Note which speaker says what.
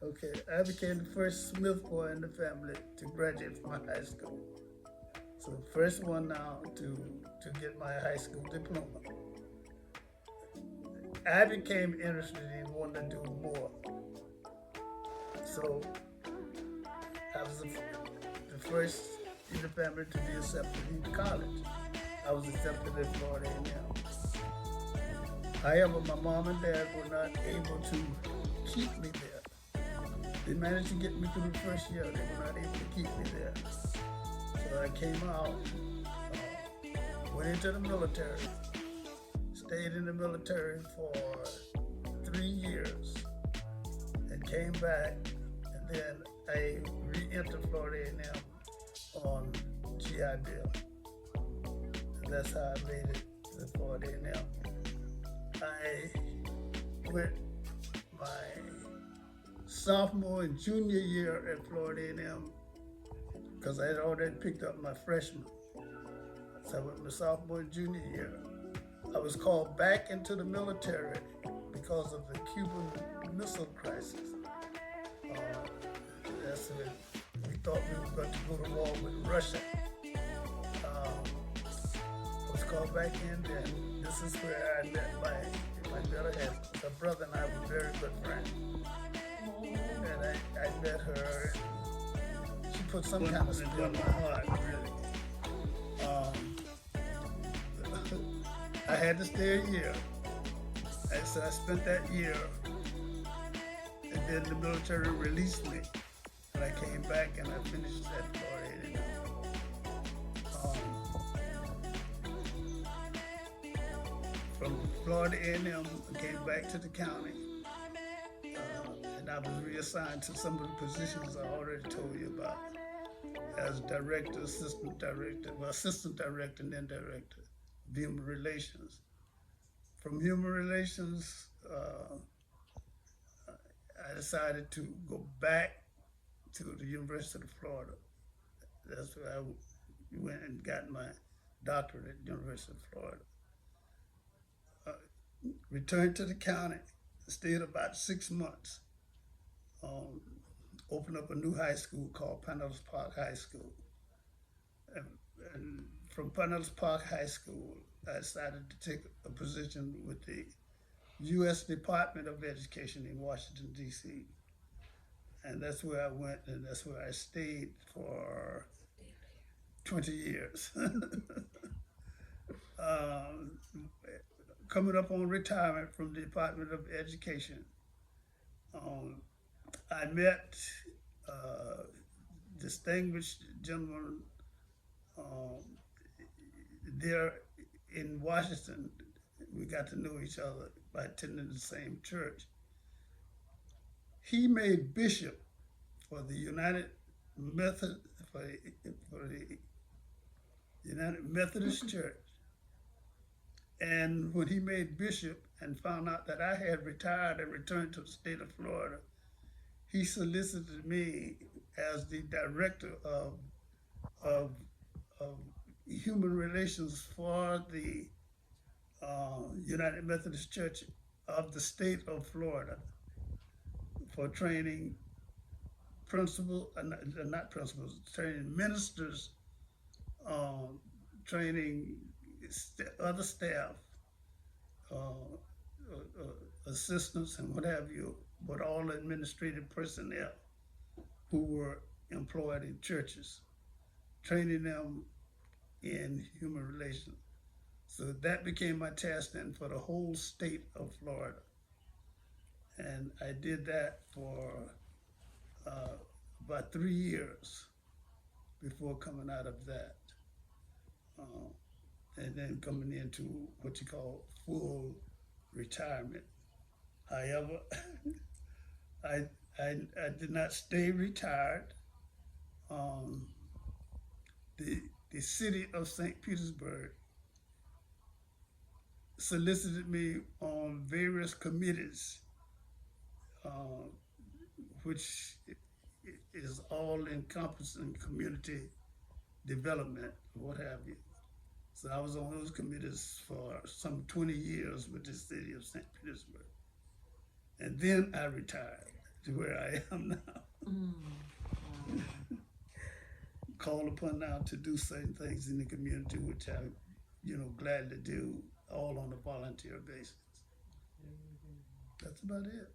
Speaker 1: Okay, I became the first Smith boy in the family to graduate from high school. So the first one now to get my high school diploma. I became interested in wanting to do more. So I was the first in the family to be accepted into college. I was accepted at Florida A&M. However, my mom and dad were not able to keep me there. They managed to get me through the first year. They were not able to keep me there. So I came out, went into the military, stayed in the military for 3 years, and came back. And then I re-entered Florida A&M on GI Bill. And that's how I made it to Florida A&M. I went my sophomore and junior year at Florida A&M because I had already picked up my freshman. So I went my sophomore and junior year. I was called back into the military because of the Cuban Missile Crisis. That's when we thought we were going to go to war with Russia. I was called back in, and this is where I met my better half. My brother and I were very good friends. And I met her, and she put some kind of spell in my heart, really. I had to stay a year. And so I spent that year, and then the military released me. And I came back and I finished at Florida A&M. From Florida A&M, I came back to the county. And I was reassigned to some of the positions I already told you about as director, assistant director, and then director of human relations. From human relations, I decided to go back to the University of Florida. That's where I went and got my doctorate at the University of Florida. Returned to the county, stayed about 6 months. Opened up a new high school called Pinellas Park High School. And from Pinellas Park High School, I decided to take a position with the U.S. Department of Education in Washington, D.C. And that's where I went, and that's where I stayed for 20 years. Coming up on retirement from the Department of Education, I met a distinguished gentleman there in Washington. We got to know each other by attending the same church. He made bishop for the United Methodist Church. And when he made bishop and found out that I had retired and returned to the state of Florida, he solicited me as the director of human relations for the United Methodist Church of the state of Florida for training training ministers, training other staff, assistants and what have you, but all administrative personnel who were employed in churches, training them in human relations. So that became my task then for the whole state of Florida. And I did that for about 3 years before coming out of that. And then coming into what you call full retirement. However, I did not stay retired. The city of St. Petersburg solicited me on various committees, which is all encompassing community development, what have you. So I was on those committees for some 20 years with the city of St. Petersburg. And then I retired. to where I am now.
Speaker 2: Wow.
Speaker 1: Called upon now to do certain things in the community, which I, glad to do, all on a volunteer basis. That's about it.